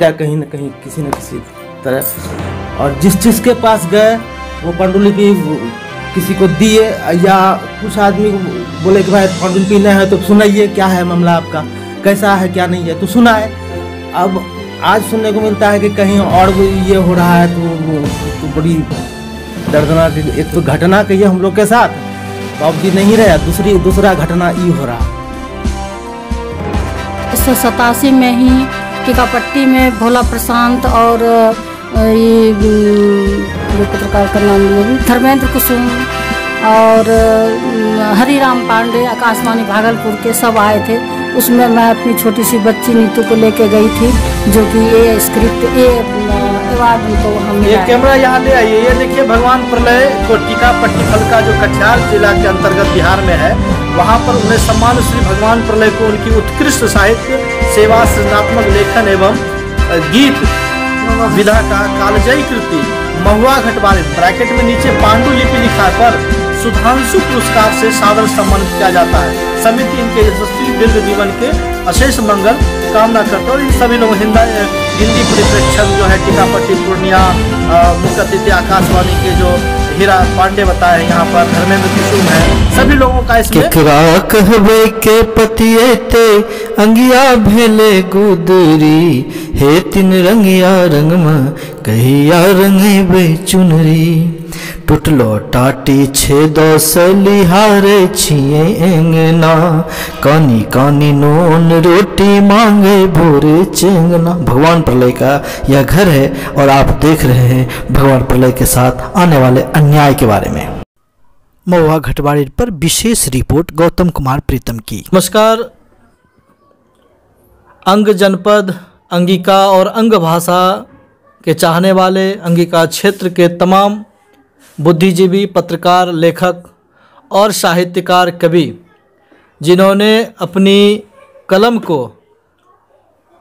गया कहीं न कहीं किसी न किसी तरह। और जिसके पास गए वो पांडुलिपि किसी को दिए, या कुछ आदमी बोले कि भाई पांडुलिपि नहीं है तो सुनाइए क्या है मामला आपका, कैसा है क्या नहीं है, तो सुनाए। अब आज सुनने को मिलता है कि कहीं और भी ये हो रहा है, तो बड़ी दर्दनाक एक तो घटना कही है हम लोग के साथ, तो अब जी नहीं रहा, दूसरा घटना ये हो रहा। 1987 में ही टीकापट्टी में भोला प्रशांत और ये पत्रकार का नाम धर्मेंद्र कुसुम और हरिराम पांडे आकाशवाणी भागलपुर के सब आए थे। उसमें मैं अपनी छोटी सी बच्ची नीतू को लेके गई थी, जो कि ये स्क्रिप्ट अवार्ड उनको हम ये कैमरा यहाँ ले आइए। ये देखिए भगवान प्रलय को टीकापट्टी हल्का जो कटिहार जिला के अंतर्गत बिहार में है, वहाँ पर उन्हें सम्मान श्री भगवान प्रलय को उनकी उत्कृष्ट साहित्य सेवा सृजनात्मक लेखन एवं गीत विधा का कालजयी कृति महुआ घटवारिन ब्रैकेट में नीचे पांडुलिपि लिखा पर सुधांशु पुरस्कार से सादर सम्मानित किया जाता है। समिति इनके यशस्वी दीर्घ जीवन के अशेष मंगल कामना करते और इन सभी लोग हिंदी परिप्रेक्षक जो है टीकापट्टी पूर्णिया मुख्य अतिथि आकाशवाणी के जो हीरा पांडे बताए, यहाँ पर धर्मेंद्र कुसुम है, सभी लोगों का इसमें कहबे के पतिये ते अंगिया भेले गुदरी हे तीन रंगिया रंग में कहिया रंगे बे चुनरी टूटलो टाटी छेदो सलिहारे छिए एंगना कानी कानी नून रोटी मांगे भोरे चेंगना। भगवान प्रलय का यह घर है और आप देख रहे हैं भगवान प्रलय के साथ आने वाले अन्याय के बारे में। महुआ घटवाड़ी पर विशेष रिपोर्ट गौतम कुमार प्रीतम की। नमस्कार। अंग जनपद अंगिका और अंग भाषा के चाहने वाले अंगिका क्षेत्र के तमाम बुद्धिजीवी, पत्रकार, लेखक और साहित्यकार, कवि जिन्होंने अपनी कलम को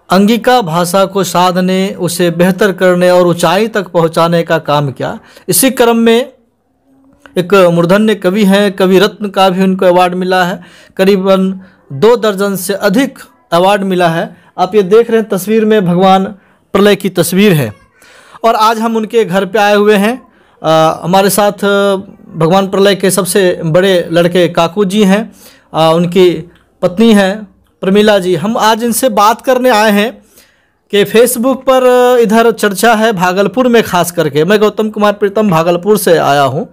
अंगिका भाषा को साधने, उसे बेहतर करने और ऊंचाई तक पहुंचाने का काम किया। इसी क्रम में एक मूर्धन्य कवि हैं, कवि रत्न का भी उनको अवार्ड मिला है। करीबन 2 दर्जन से अधिक अवार्ड मिला है। आप ये देख रहे हैं तस्वीर में भगवान प्रलय की तस्वीर है और आज हम उनके घर पे आए हुए हैं। हमारे साथ भगवान प्रलय के सबसे बड़े लड़के काकू जी हैं, उनकी पत्नी हैं प्रमिला जी। हम आज इनसे बात करने आए हैं कि फेसबुक पर इधर चर्चा है भागलपुर में, खास करके मैं गौतम कुमार प्रीतम भागलपुर से आया हूं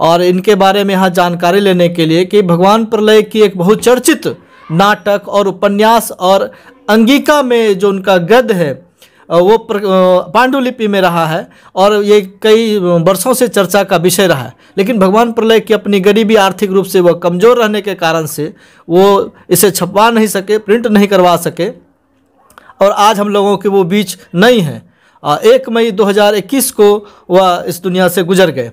और इनके बारे में यहाँ जानकारी लेने के लिए कि भगवान प्रलय की एक बहुचर्चित नाटक और उपन्यास और अंगिका में जो उनका गद्य है वो पांडुलिपि में रहा है और ये कई वर्षों से चर्चा का विषय रहा है। लेकिन भगवान प्रलय की अपनी गरीबी, आर्थिक रूप से वह कमज़ोर रहने के कारण से वो इसे छपवा नहीं सके, प्रिंट नहीं करवा सके और आज हम लोगों के वो बीच नहीं है। 1 मई 2021 को वह इस दुनिया से गुजर गए।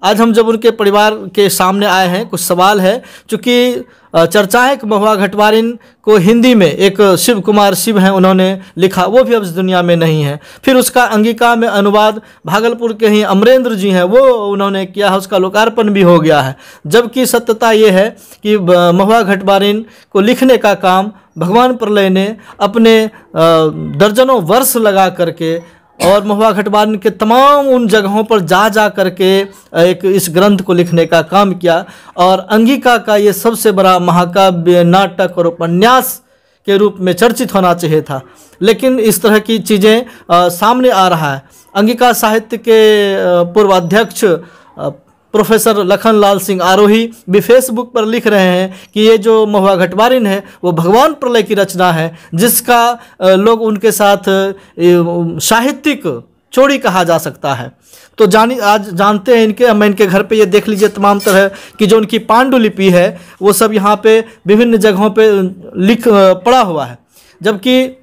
आज हम जब उनके परिवार के सामने आए हैं, कुछ सवाल है, चूँकि चर्चाएं महुआ घटवारिन को हिंदी में एक शिव कुमार शिव हैं उन्होंने लिखा, वो भी अब इस दुनिया में नहीं है। फिर उसका अंगिका में अनुवाद भागलपुर के ही अमरेंद्र जी हैं, वो उन्होंने किया है, उसका लोकार्पण भी हो गया है। जबकि सत्यता ये है कि महुआ घटवारिन को लिखने का काम भगवान प्रलय ने अपने दर्जनों वर्ष लगा करके और महुआ घटवारिन के तमाम उन जगहों पर जा करके एक इस ग्रंथ को लिखने का काम किया और अंगिका का ये सबसे बड़ा महाकाव्य, नाटक और उपन्यास के रूप में चर्चित होना चाहिए था। लेकिन इस तरह की चीज़ें सामने आ रहा है। अंगिका साहित्य के पूर्व अध्यक्ष प्रोफेसर लखनलाल सिंह आरोही भी फेसबुक पर लिख रहे हैं कि ये जो महुआ घटवारिन है वो भगवान प्रलय की रचना है, जिसका लोग उनके साथ साहित्यिक चोरी कहा जा सकता है। तो आज जानते हैं इनके, हम इनके घर पे ये देख लीजिए तमाम तरह की जो उनकी पांडुलिपि है वो सब यहाँ पे विभिन्न जगहों पे लिख पड़ा हुआ है। जबकि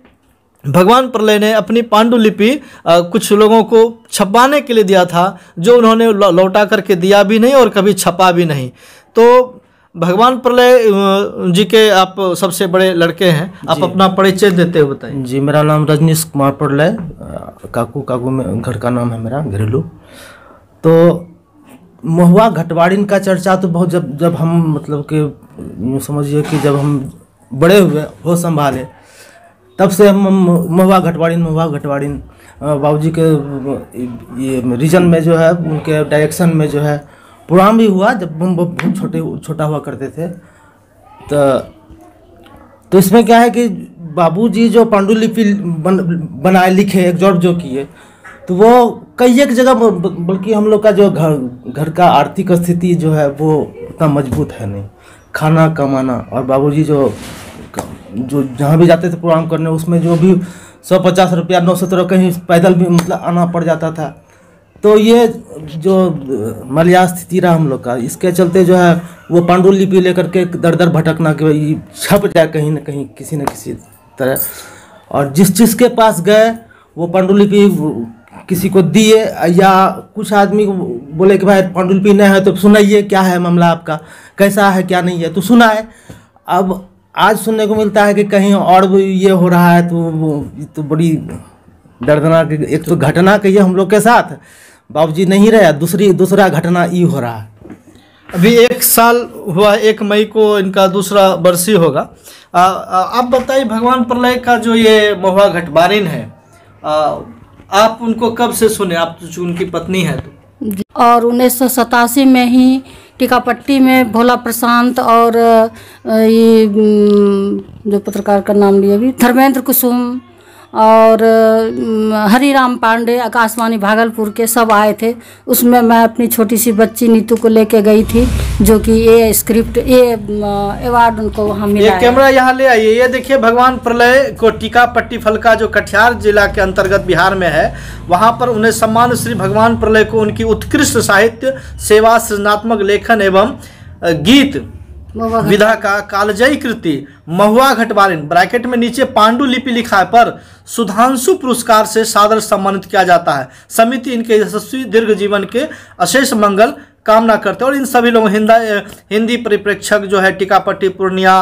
भगवान प्रलय ने अपनी पांडुलिपि कुछ लोगों को छपवाने के लिए दिया था, जो उन्होंने लौटा करके दिया भी नहीं और कभी छपा भी नहीं। तो भगवान प्रलय जी के आप सबसे बड़े लड़के हैं, आप अपना परिचय देते हुए बताइए। जी, मेरा नाम रजनीश कुमार प्रलय, काकू में घर का नाम है मेरा, घरेलू। तो महुआ घटवारिन का चर्चा तो बहुत जब हम मतलब कि समझिए कि जब हम बड़े हुए, होश संभाले, तब से हम महुआ घटवाड़ीन बाबूजी के ये रीजन में जो है, उनके डायरेक्शन में जो है प्रोग्राम भी हुआ जब हम बहुत छोटा हुआ करते थे। तो इसमें क्या है कि बाबूजी जो पांडुलिपि बनाए लिखे एग्जॉर्ब जो किए, तो वो कई एक जगह, बल्कि हम लोग का जो घर का आर्थिक स्थिति जो है वो उतना मजबूत है नहीं, खाना कमाना। और बाबूजी जो जहाँ भी जाते थे प्रोग्राम करने, उसमें जो भी 150 रुपया 900 कहीं पैदल भी मतलब आना पड़ जाता था। तो ये जो मलया स्थिति रहा हम लोग का, इसके चलते जो है वो पांडुलिपि लेकर के दर दर भटकना कि छप जाए कहीं ना कहीं किसी न किसी तरह। और जिसके पास गए वो पांडुलिपि किसी को दिए, या कुछ आदमी को बोले कि भाई पांडुलिपि नहीं है तो सुनाइए क्या है मामला आपका, कैसा है क्या नहीं है, तो सुनाए। अब आज सुनने को मिलता है कि कहीं और भी ये हो रहा है, तो बड़ी दर्दनाक एक तो घटना कहिए हम लोग के साथ, बाबूजी नहीं रहे, दूसरा घटना ये हो रहा है। अभी 1 साल हुआ, 1 मई को इनका दूसरा बरसी होगा। आप बताइए, भगवान प्रलय का जो ये महुआ घटवारिन है, आप उनको कब से सुने? आप तो उनकी पत्नी है तो। और 1987 में ही टीकापट्टी में भोला प्रशांत और ये जो पत्रकार का नाम लिया अभी, धर्मेंद्र कुसुम और हरिराम पांडे आकाशवाणी भागलपुर के सब आए थे। उसमें मैं अपनी छोटी सी बच्ची नीतू को लेके गई थी, जो कि ये स्क्रिप्ट, ये अवार्ड उनको वहाँ मिला। ये कैमरा यहाँ ले आइए। ये देखिए, भगवान प्रलय को टीकापट्टी फलका जो कटिहार जिला के अंतर्गत बिहार में है, वहाँ पर उन्हें सम्मान श्री भगवान प्रलय को उनकी उत्कृष्ट साहित्य सेवा, सृजनात्मक लेखन एवं गीत विधा का कालजयी कृति महुआ घटवारिन ब्रैकेट में नीचे पांडुलिपि लिखा है पर सुधांशु पुरस्कार से सादर सम्मानित किया जाता है। समिति इनके यशस्वी दीर्घ जीवन के अशेष मंगल कामना करते हैं। और इन सभी लोगों हिंदी परिप्रेक्षक जो है टीकापट्टी पूर्णिया,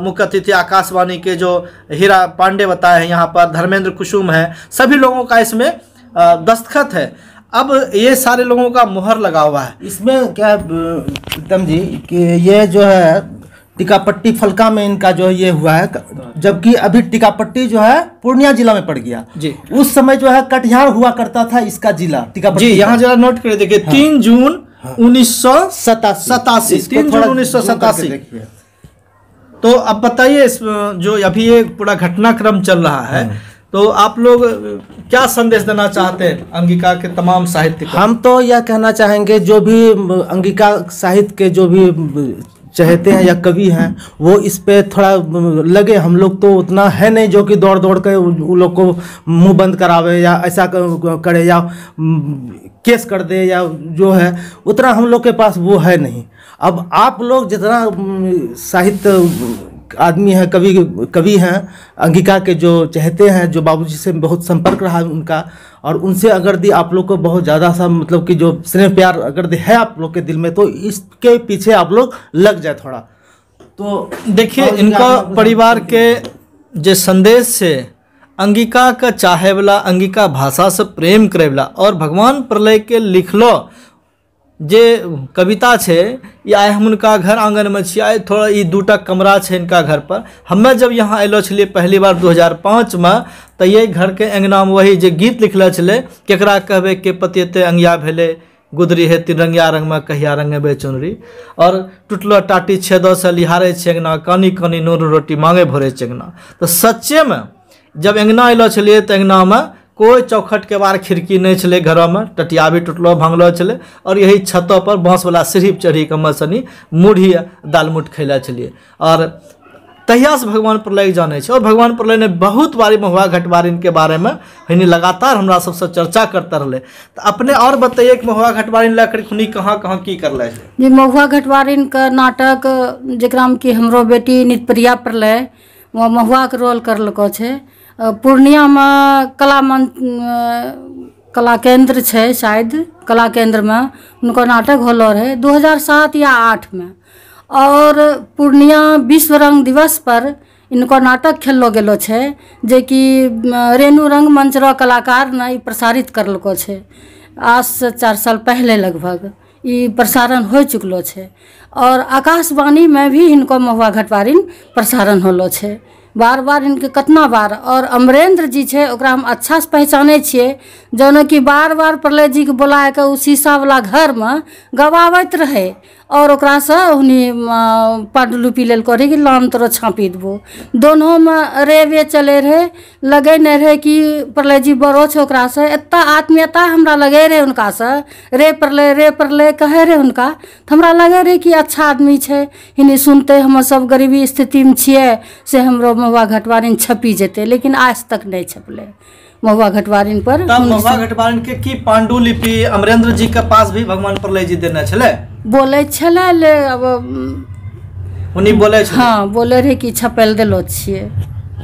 मुख्य अतिथि आकाशवाणी के जो हीरा पांडे बताए हैं, यहाँ पर धर्मेंद्र कुसुम है, सभी लोगों का इसमें दस्तखत है। अब ये सारे लोगों का मुहर लगा हुआ है। इसमें क्या प्रीतम जी कि ये जो है टीकापट्टी फलका में इनका जो ये हुआ है, जबकि अभी टीकापट्टी जो है पूर्णिया जिला में पड़ गया जी। उस समय जो है कटिहार हुआ करता था इसका जिला टीकापट्टी। जी, यहाँ जरा नोट कर देखिए, 3 जून 1987, 3 जून 1987। तो अब बताइए, जो अभी ये पूरा घटनाक्रम चल रहा है, तो आप लोग क्या संदेश देना चाहते हैं अंगिका के तमाम साहित्य को? हम तो यह कहना चाहेंगे, जो भी अंगिका साहित्य के जो भी चाहते हैं या कवि हैं, वो इस पे थोड़ा लगे। हम लोग तो उतना है नहीं जो कि दौड़ दौड़ के उन लोग को मुंह बंद करावे या ऐसा करे या केस कर दे, या जो है उतना हम लोग के पास वो है नहीं। अब आप लोग जितना साहित्य आदमी है, कवि हैं अंगिका के, जो चाहते हैं, जो बाबूजी से बहुत संपर्क रहा उनका, और उनसे अगर दी आप लोग को बहुत ज़्यादा सा मतलब कि जो स्नेह प्यार अगर है आप लोग के दिल में, तो इसके पीछे आप लोग लग जाए थोड़ा। तो देखिए, इनका परिवार के जो संदेश से अंगिका का चाहे वाला, अंगिका भाषा से प्रेम करे वाला और भगवान प्रलय के लिखलो जे कविता छे, या हम उनका घर आंगन में छिए, थोड़ा ये 2टा कमरा छे इनका घर पर। हमें जब यहाँ अलो छलिए पहली बार 2005 में, तो ये घर के अंगना में वही जे गीत लिखले छले, केकरा कहबे के पतियते अंगिया भेले, गुदरी है तिरंगिया रंग में कहिया रंगेबे चुनरी, और टूटलो टाटी छेदो से लिहारे चेंगना, कानी कानी नूर रोटी मांगे भरे चेंगना। तो सच्चे में जब अंगना अलो छलिए तो अंगना में कोई चौखट के बार खिड़की नहीं चले, घरों में टटिया भी टूटलो भांगलो चले, और यही छतों पर बांस वाला सीढ़ी चढ़ी कमर सनी मुढ़ी दाल मुठ खैला चलिए। और तहिया से भगवान प्रलय जाने छे, और भगवान प्रलय ने बहुत बारी महुआ घटवारिन के बारे में हिनी लगातार हमरा सबसे चर्चा करते रहे। तो अपने और बताइए कि महुआ घटवारिन लेकर खुनी कहाँ कहाँ की करले छे? जी, महुआ घटवारिन का नाटक जकरा में कि हमरो बेटी नितप्रिया प्रलय वो महुआ के रोल करलको छे। पूर्णिया में कला केंद्र छे, शायद कला केंद्र में उनको नाटक होलो रहे 2007 या 2008 में। और पूर्णिया विश्व रंग दिवस पर इनको नाटक खेलो गेलो छे, जे कि रेणु रंगमंच रो कलाकार ने प्रसारित करलको छे। आज से 4 साल पहले लगभग ये प्रसारण हो चुकलो छे। और आकाशवाणी में भी इनको महुआ घटवारिन प्रसारण होलो छे, बार बार इनके कितना बार। और अमरेंद्र जी छे ओकरा हम अच्छा से पहचाने छिए, जौन कि बार बार प्रलय जी के बुला के उ शीशा वाला घर में गवावत रहे और ओकरा से उन्हीं पांडुलिपि लेल करे कि लान तोरा छापी देबो। दोनों में रेवे चले रहे, लगे नहीं रहे कि प्रलय जी बड़ो छे ओकरा से, इतना आत्मीयता हमरा लगे रहे उनका से, रे प्रलय कहे रहे उनका, तो हमरा लगे रहे कि अच्छा आदमी छे। हिनी सुनते हम सब गरीबी स्थिति में छिए से हमरो महुआ घटवारिन छपी जेते, लेकिन आज तक नहीं छपले महुआ घटवारिन पर। तब महुआ घटवारिन के की पांडुलिपि अमरेंद्र जी के पास भी भगवान प्रलय जी देने छले, बोले छले ले अब उन्हीं बोले छले। हाँ बोले रहे कि छपेल देलो छिए,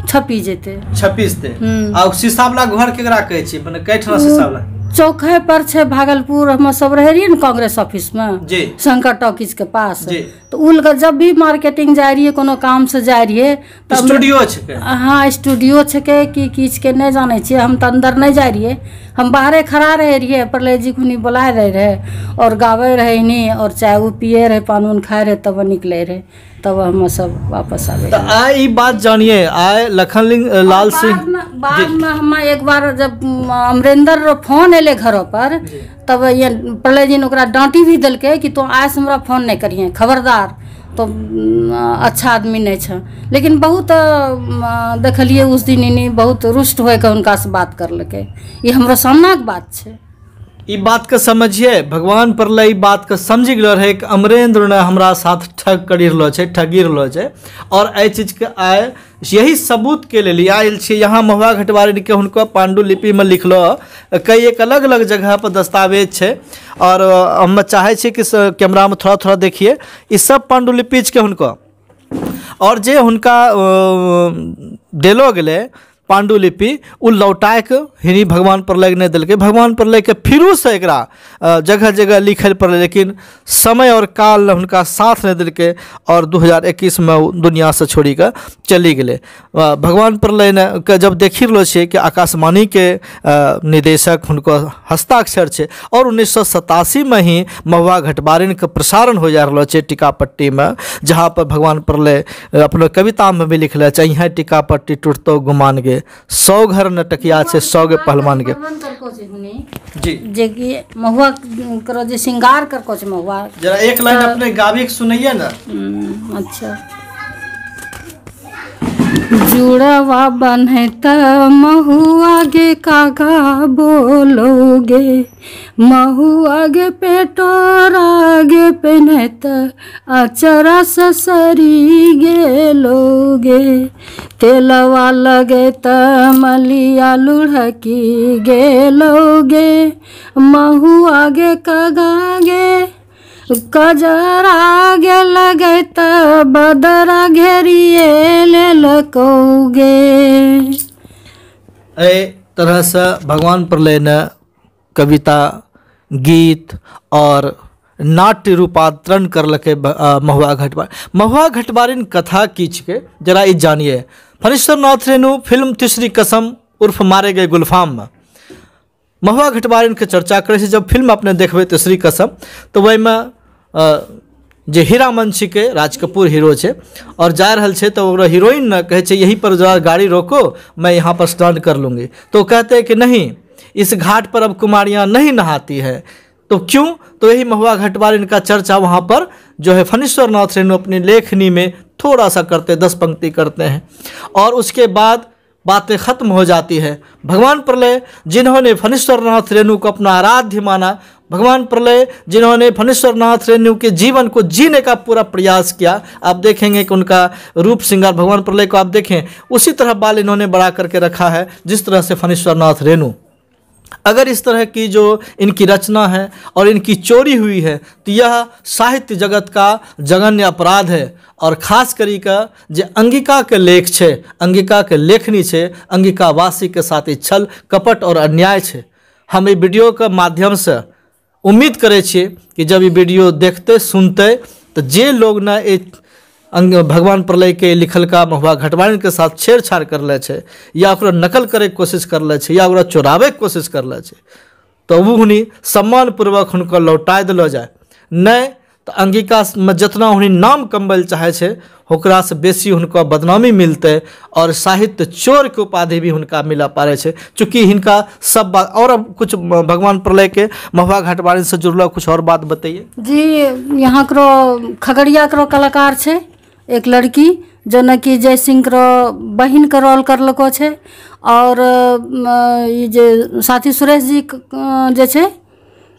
छपी जेते, छपीस दे। आ शीशा वाला घर केकरा कहै छी, माने कैठना शीशा वाला? चौके पर छे भागलपुर, हम सब रहे रहिए न कांग्रेस ऑफिस में जी, शंकर टॉकीज के पास जी। तो उल जब भी मार्केटिंग जाय रहिए कोनो काम से जाय रहिए तो स्टूडियो छके। हाँ स्टूडियो छके कि किछ के नहीं जाने छिए, हम तो अंदर नहीं जाय रहिए, हम बाहरे खड़ा रहे रहिए। प्रलय जी खुनी बुलाए रहे और गावे रहे नी और चाय वो पिए रहे, पान उन खाए रहे, तब निकले रहे, तब हम सब वापस आवे। तो आए बात जानिए, आए लखन लाल सिंह बाद में हम एक बार जब अमरेंद्र फोन एले घरों पर, तब ये प्रलय जी ने ओकरा डांटी भी दिलके कि तो आज हमरा फोन नहीं करिए, खबरदार, तो अच्छा आदमी नहीं छे। लेकिन बहुत देखलिए उस दिन इन्हीं बहुत रुष्ट होके उनका से बात करलके, ये हमरा सामना के बात छे। ई बात के समझिए, भगवान प्रलय ई बात के समझ गलो रहे कि अमरेंद्र ने हमरा साथ ठग करी रहलो छे, ठगी रहलो छे, और ए चीज के आए यही सबूत के लिए आयल छे। यहाँ महुआ घटवारिन के हुनको पांडुलिपि में लिखलो कई एक अलग अलग जगह पर दस्तावेज छे, और हम चाहे छी कि कैमरा में थोड़ा थोड़ा देखिए ई सब पांडुलिपि के हुनको, और जे हुनका देलो गेले पांडुलिपि उ लौटाए के हिनी भगवान प्रलय ने दिलके। भगवान प्रलय के फिरू से एकरा जगह जगह लिखल पड़े, लेकिन समय और काल हुनका साथ नहीं दिलके और 2021 में दुनिया से छोड़ी के चली गए। भगवान प्रलय ने के जब देखी रहलो छे कि आकाशवाणी के निदेशक हुनको हस्ताक्षर छे, और 1987 में ही महुआ घटवारिन के प्रसारण हो जा रहलो छे टीकापट्टी में, जहाँ पर भगवान प्रलय अपने कविता में भी लिखले चाहिए, टीकापट्टी टूटतो गुमान गे 100 घर नटकिया छे 100 गे पहलवान गे। जी जे कि महुआ करो जे श्रृंगार कर को महुआ, जरा एक लाइन अपने गावे के सुनाइए ना। अच्छा। जुड़वा बन्हे त महुआ गे कागा बोलोगे, महुआ गे पेटोरा गे पहने त अचरा ससरी गे लोगे, तेलवा लगे त मलिया लुढ़की गे लोगे, महुआ गे कागा गे कजरा गे लगे त बदरा घेरिए ले लकोगे। ए तरह से भगवान प्रलय ने कविता, गीत और नाट्य रूपांतरण करलके महुआ घटवारिन। महुआ घटवारिन कथा किछ के जरा ई जानिए। फणीश्वर नाथ रेणु फिल्म तीसरी कसम उर्फ मारे गए गुलफाम में महुआ घटवारिन के चर्चा करे छे। जब फिल्म अपने देखबे तीसरी कसम तो वही में जे हीरा मंची के राज कपूर हीरो छे और जा रहल छे, तो वो हीरोइन न कहे छे यहीं पर जरा गाड़ी रोको, मैं यहाँ पर स्टंट कर लूँगी। तो कहते हैं कि नहीं, इस घाट पर अब कुमारियाँ नहीं नहाती है। तो क्यों? तो यही महुआ घटवारिन का चर्चा वहाँ पर जो है फणीश्वर नाथ रेणु अपनी लेखनी में थोड़ा सा करते, 10 पंक्ति करते हैं, और उसके बाद बातें खत्म हो जाती है। भगवान प्रलय जिन्होंने फणीश्वर नाथ रेणु को अपना आराध्य माना, भगवान प्रलय जिन्होंने फणीश्वर नाथ रेणु के जीवन को जीने का पूरा प्रयास किया, आप देखेंगे कि उनका रूप श्रृंगार भगवान प्रलय को आप देखें उसी तरह बाल इन्होंने बड़ा करके रखा है जिस तरह से फणीश्वर नाथ रेणु। अगर इस तरह की जो इनकी रचना है और इनकी चोरी हुई है तो यह साहित्य जगत का जघन्य अपराध है। और खास करी का जे अंगिका के लेख छे, अंगिका के लेखनी छे, अंगिका वासी के साथ ही छल कपट और अन्याय छे। हम ये वीडियो के माध्यम से उम्मीद करे छिए कि जब ये वीडियो देखते सुनते तो जे लोग ना भगवान प्रलय के लिखल का महुआ घटवारिन के साथ छेड़छाड़ कर ले छे, या ओकरा नकल करे के कोशिश कर ले छे, या ओकरा चोरावे के कोशिश कर ले छे, तो वो हुनी सम्मान पूर्वक उनको लौटा दिलो जाए। नहीं तो अंगिका में जितना उन्हें नाम कमबल चाहे छे ओकरा से बेसी उनका बदनामी मिलते और साहित्य चोर के उपाधि भी उनका मिला पारे छे। चूँकि हिनका सब बात और अब कुछ भगवान प्रलय के महुआ घाटवारिन से जुड़ल कुछ और बात बताइए जी। यहाँ करो खगड़िया करो कलाकार छे एक लड़की जो न कि जय सिंह करो बहन का रोल करलको छे और ये जे साथी सुरेश जी जे छे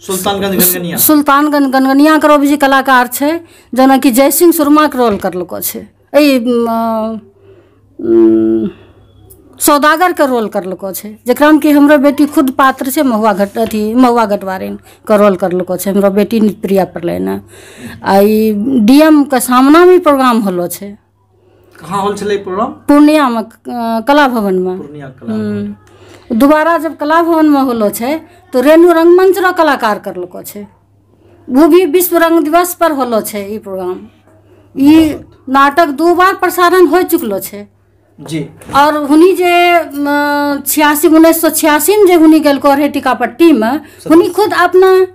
सुल्तानगंज गनगनिया करो भी कलाकार छे जो न कि जय सिंह सुरमा के रोल करलको छे। सौदागर का रोल करलको छे जकरा में कि हमरो बेटी खुद पात्र छे महुआ घटवारिन का रोल करलको छे। हमरो बेटी नित्यप्रिया प्रलय ने आई डीएम का सामना में प्रोग्राम होलो छे। कहाँ होल छले प्रोग्राम? पूर्णिया में कला भवन में। दोबारा जब कला भवन में होलो छे तो रेणु रंगमंच रो कलाकार करलको छे। वो भी विश्व रंग दिवस पर होलो छे ई प्रोग्राम। ई नाटक 2 बार प्रसारण हो चुकलो छे जी। और हुनी जे 1986 में जे हुनी गेलको रहे टीकापट्टी में हुनी खुद अपना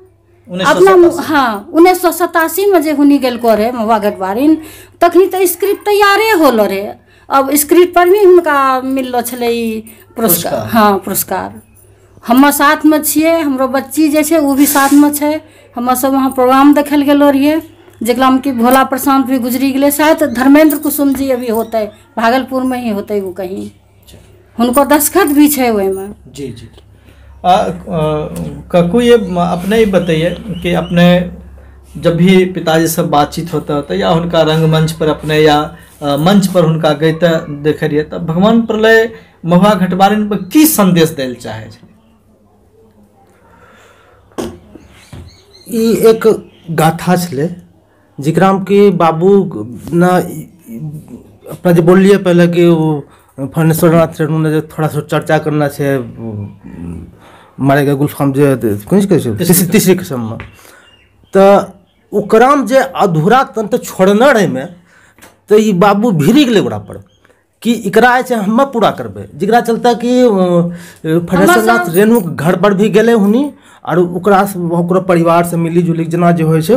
1987 में जे हुनी गेलको रहे महुआ घटवारिन तखनी तो स्क्रिप्ट तैयारे होलो रहे। अब स्क्रिप्ट पर भी हुनका मिललो छले पुरस्कार। हाँ पुरस्कार। हम साथ में छिए हमरो बच्ची जे छे वो भी साथ में छे। हम सब वहाँ प्रोग्राम देखल गेलो रहिए जकरा में कि भोला प्रशांत भी गुजरी गए। शायद धर्मेंद्र कुसुम जी अभी होते भागलपुर में ही होते वो कहीं उनको दस्खत भी छे वही में। जी जी। काकू ये अपने ही बताइए कि अपने जब भी पिताजी से बातचीत होता या उनका रंगमंच पर अपने या मंच पर उनका गईते देखे रहिए तब भगवान प्रलय महुआ घटवारिन पर की संदेश देल चाहे छे? ई एक गाथा छले जकरा में कि बाबू ना अपना जो बोलिए पहले कि वो फणेश्वर नाथ रेणु ने जो थोड़ा सा चर्चा करना छे मारे गए गुलफाम जो तीसरी कसम में तो ओकरा में जे अधूरा तंत्र छोड़ना रहे में तो ये बाबू भिरी गेले ओकरा पर कि एकरा हम पूरा करबे जकरा चलता कि फणेश्वर नाथ रेणु घर पर भी गेले हुनी और ओकरा परिवार से मिली जुली जना जो होय छे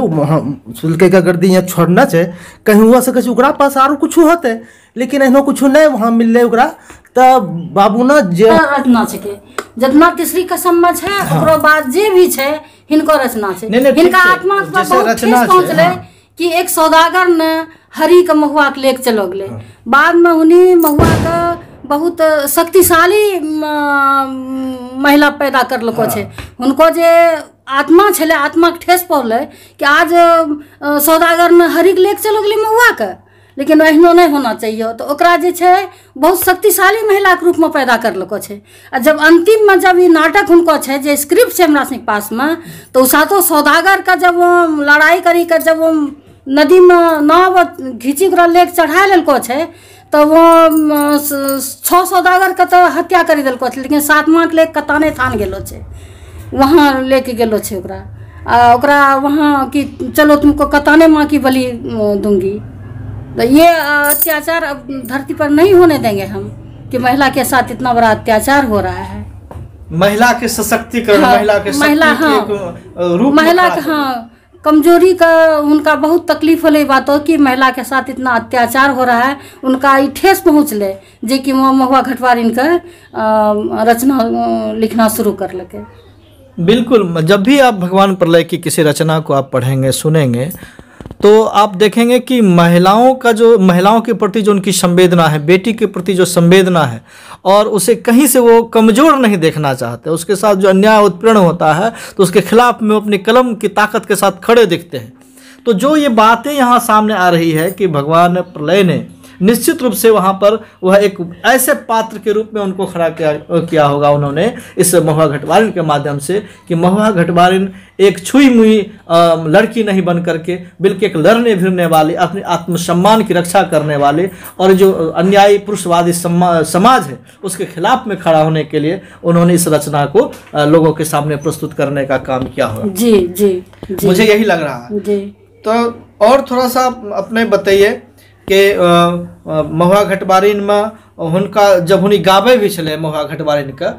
सुलके का कर दी यहाँ छोड़ना छे कहीं हुआ सके ओकरा पास आरो कुछ होते लेकिन एहनो कुछ नहीं वहाँ मिलले ओकरा तो बाबू ना जे रचना छे जितना तीसरी कसम में छे ओकरो बाद जे भी छे हिनको रचना छे। हिनका आत्मा पर बहुत ठेस पहुंचले कि एक सौदागर ने हरि के महुआ के लेके चलो गले। बाद में उन्हीं महुआ का बहुत शक्तिशाली महिला पैदा कर लको छे। उनको जे आत्मा छले आत्मा के ठेस पड़ले कि आज सौदागर ने हरि के लेके चलो गले महुआ के लेकिन एहनो नहीं होना चाहिए। तो ओकरा जे छे बहुत शक्तिशाली महिला के रूप में पैदा कर लको छे। आ जब अंतिम में जब ये नाटक उनको छे जे स्क्रिप्ट छे हमरा सिंह पास में तो सातो सौदागर का जब लड़ाई करी कर जब नदी में नाव घींची कर लेके चढ़ा लेलको छे तो वो 6 सौदागर का तो हत्या करी देलको छे लेकिन 7वां के लेके कताने थान गेलो छे वहाँ लेके गेलो छे ओकरा वहाँ कि चलो तुमको कताने माँ की बलि दूंगी। तो ये अत्याचार अब धरती पर नहीं होने देंगे हम कि महिला के साथ इतना बड़ा अत्याचार हो रहा है। महिला के सशक्तिकरण हाँ, महिला के हाँ कमजोरी का उनका बहुत तकलीफ होले बातों कि महिला के साथ इतना अत्याचार हो रहा है। उनका ई ठेस पहुँचले जे कि महुआ घटवारिन का रचना लिखना शुरू कर लगे। बिल्कुल। जब भी आप भगवान प्रलय की किसी रचना को आप पढ़ेंगे सुनेंगे तो आप देखेंगे कि महिलाओं के प्रति जो उनकी संवेदना है, बेटी के प्रति जो संवेदना है और उसे कहीं से वो कमज़ोर नहीं देखना चाहते। उसके साथ जो अन्याय उत्पीड़न होता है तो उसके खिलाफ में अपनी कलम की ताकत के साथ खड़े दिखते हैं। तो जो ये बातें यहाँ सामने आ रही है कि भगवान प्रलय ने निश्चित रूप से वहाँ पर वह एक ऐसे पात्र के रूप में उनको खड़ा किया होगा उन्होंने इस महुआ घटवारिन के माध्यम से कि महुआ घटवारिन एक छुई मुई लड़की नहीं बन करके बल्कि एक लड़ने भिड़ने वाली अपने आत्मसम्मान की रक्षा करने वाले और जो अन्यायी पुरुषवादी समाज है उसके खिलाफ में खड़ा होने के लिए उन्होंने इस रचना को लोगों के सामने प्रस्तुत करने का काम किया होगा। जी जी, जी मुझे यही लग रहा है जी। तो और थोड़ा सा अपने बताइए कि महुआ घटवारिन में और हुनका जब हुनी गावे भी चले महुआ घटवारिन का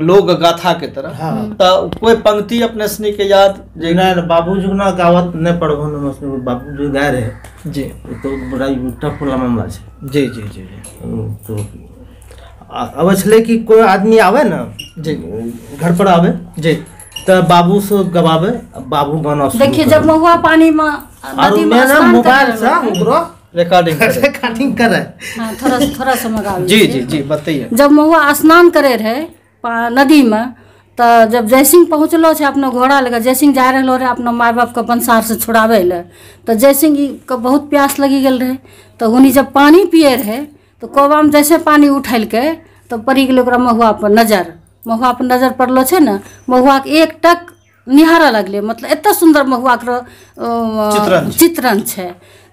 लोग गाथा के तरह तो कोई पंक्ति अपने सनी के याद नहीं बाबू जुगना गावत नहीं पढ़ो न बाबू जी गाय रहे जी तो बड़ा टफ वाला मामला है। जी जी जी तो अब छे कि कोई आदमी आवे ना जी घर पर आवे जी तो बाबू से गवावे बाबू गाना देखिए जब महुआ पानी में नदी में स्नान मोबाइल करे से ओकरो रिकॉर्डिंग करे। हाँ, थोड़ा सा मगावे जी जी जी बताइए। जब महुआ स्नान करे रहे नदी में तो जब जयसिंह पहुँचलो छे अपना घोड़ा लेकर जयसिंह जा रहलो रहे अपना माय बाप के पंसार से छुड़ावे ले तो जयसिंह के बहुत प्यास लगी गेल रहे तो हुनी जब पानी पिए रहे तो कोबा में जैसे पानी उठल के तो पड़ी गेल ओकरा महुआ पर नजर पड़लो छे ना महुआ के एक टक निहारा लगले मतलब एत सुंदर महुआ के चित्रण छे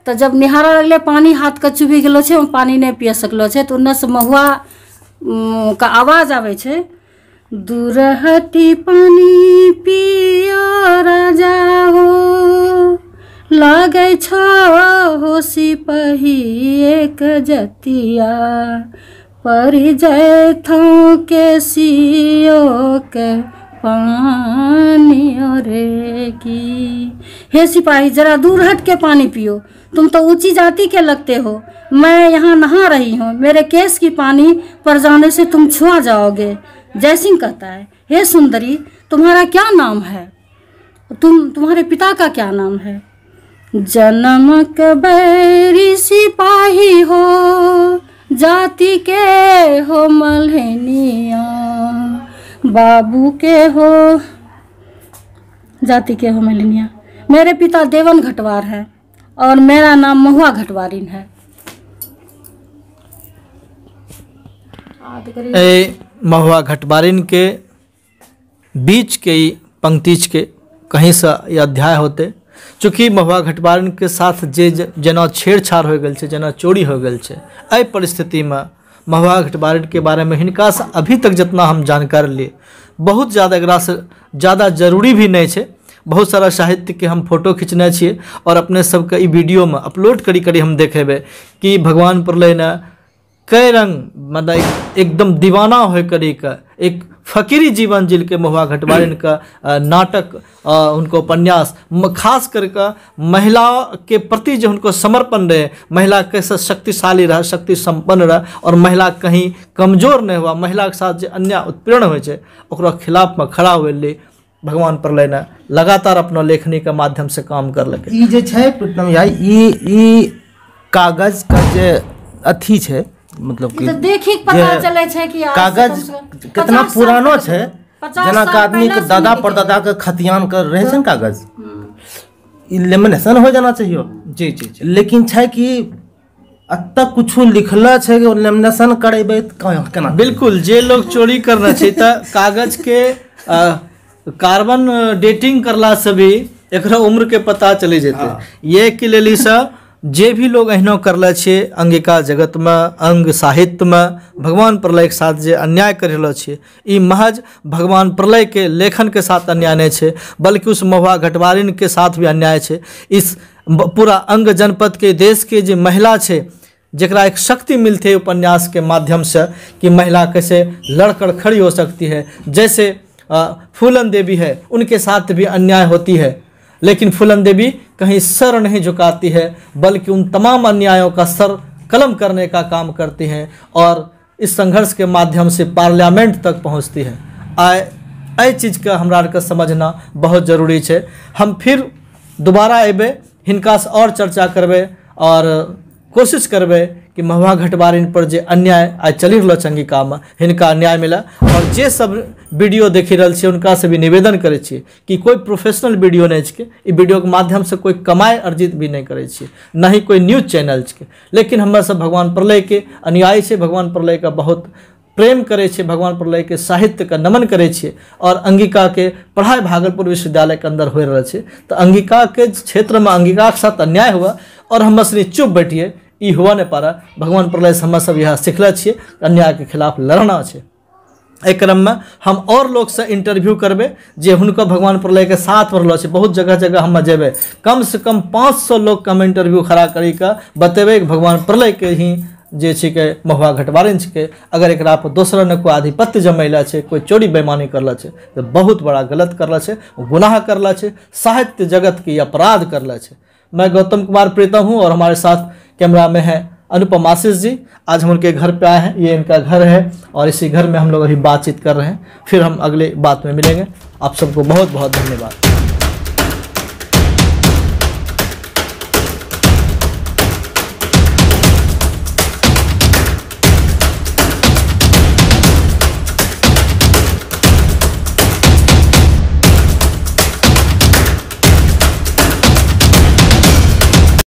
तो जब निहारा लगले पानी हाथ के चुभी गेलो छे पानी नहीं पिए सकलो छे तो उन्ने से महुआ का आवाज आवे छे दूर हटी पानी पियो राजा हो लागे छो सिपही एक जतिया परि जाए थो के सियो के पानी रे की। हे सिपाही जरा दूर हट के पानी पियो तुम तो ऊंची जाति के लगते हो मैं यहाँ नहा रही हूँ मेरे केस की पानी पर जाने से तुम छुआ जाओगे। जयसिंह कहता है हे सुंदरी तुम्हारा क्या नाम है तुम्हारे पिता का क्या नाम है। जन्मक बैरी सिपाही हो जाति के हो मल्हनिया बाबू के हो जाति के हो मल्हनिया मेरे पिता देवन घटवार है और मेरा नाम महुआ घटवारिन है। महुआ घटवारिन के बीच के पंक्तिज के कहीं से ये अध्याय होते चूँकि महुआ घटवारिन के साथ जे जना छेड़छाड़ हो गल जना चोरी हो गल है परिस्थिति में महुआ घटवारिन के बारे में हिनका से अभी तक जितना हम जानकारी लिए बहुत ज़्यादा एकरा से ज़्यादा जरूरी भी नहीं है। बहुत सारा साहित्य के हम फोटो खींचने छे और अपने सबके ई वीडियो में अपलोड करी हम देखेबे कि भगवान प्रलय ने कई रंग मतलब एकदम दीवाना हो करी का एक फकीरी जीवन जिल के महुआ घटवारिन का नाटक उनको उपन्यास खास करके महिला के प्रति जो उनको समर्पण रहे महिला कैसे शक्तिशाली रहा शक्ति संपन्न रहा और महिला कहीं कमजोर नहीं हुआ महिला के साथ जो अन्याय उत्पीड़न हो खिलाफ में खड़ा हुए भगवान प्रलय ने लगातार अपना लेखनी के माध्यम से काम कर लगे। ई जे छै प्रीतम यार ई कागज का जे अथी छै मतलब कि तो देखी पता चले छे कि कागज कितना पुरानो छै जना के आदमी के दादा परदादा के खतियान कर रहे छन कागज ई लेमिनेशन हो जाना चाहिए। जी जी जी लेकिन छै कि अत कुछ लिखला छै कि लेमिनेशन करेबे केना बिल्कुल जे लोग चोरी करना छै त कागज के कार्बन डेटिंग करला से भी एक उम्र के पता चली जेते। ये के लेली से जे भी लोग अहिनो करले छे अंगिका जगत में अंग साहित्य में भगवान प्रलय के साथ जे अन्याय कर रहलो छे ई महज भगवान प्रलय के लेखन के साथ अन्याय नहीं छे बल्कि उस महुआ घटवारिन के साथ भी अन्याय छे। इस पूरा अंग जनपद के देश के जे महिला छे जरा एक शक्ति मिलती है उपन्यास के माध्यम से कि महिला कैसे लड़कर खड़ी हो सकती है। जैसे फूलन देवी है उनके साथ भी अन्याय होती है लेकिन फूलन देवी कहीं सर नहीं झुकाती है बल्कि उन तमाम अन्यायों का सर कलम करने का काम करती हैं और इस संघर्ष के माध्यम से पार्लियामेंट तक पहुंचती है। आई चीज़ का हमरा के समझना बहुत जरूरी है। हम फिर दोबारा अबे हिनका से और चर्चा करबे और कोशिश करबे कि महुआ घटवारिन पर जे अन्याय आज चली रहलो अंगिका में हिनका अन्याय मिला और जे सब वीडियो देखी रहल छे उनका से भी निवेदन करे छी कि कोई प्रोफेशनल वीडियो नहीं छे ई वीडियो के माध्यम से कोई कमाई अर्जित भी नहीं करे छी न ही कोई न्यूज चैनल छे लेकिन हम सब भगवान प्रलय के अनुयायी छे भगवान प्रलय का बहुत प्रेम करे छे भगवान प्रलय के साहित्य का नमन करे छे और अंगिका के पढ़ाई भागलपुर विश्वविद्यालय के अंदर हो रहा है तो अंगिका के क्षेत्र में अंगिका के साथ अन्याय हुआ और हम बस चुप बैठिए ई हुआ नहीं पा रहा। भगवान प्रलय से हम सब यहाँ सीखले छे अन्याय के खिलाफ लड़ना छे। एक क्रम में हम और लोग से इंटरव्यू करबे जे हुनको भगवान प्रलय के साथ रहलो छे बहुत जगह जगह हम जेबे कम से कम 500 लोग के हम इंटरव्यू खड़ा करी का बतेबे भगवान प्रलय के ही जे छिकै महुआ घटवारिन छिकै। अगर एकरा पर दोसरा ने कोई आधिपत्य जमैला छै, कोई चोरी बेईमानी करला छै तो बहुत बड़ा गलत करला छै, गुनाह करला छै, साहित्य जगत की अपराध करला छै। मैं गौतम कुमार प्रीतम हूँ और हमारे साथ कैमरा में है अनुपम आशीष जी। आज हम उनके घर पे आए हैं, ये इनका घर है और इसी घर में हम लोग अभी बातचीत कर रहे हैं। फिर हम अगले बात में मिलेंगे। आप सबको बहुत बहुत धन्यवाद।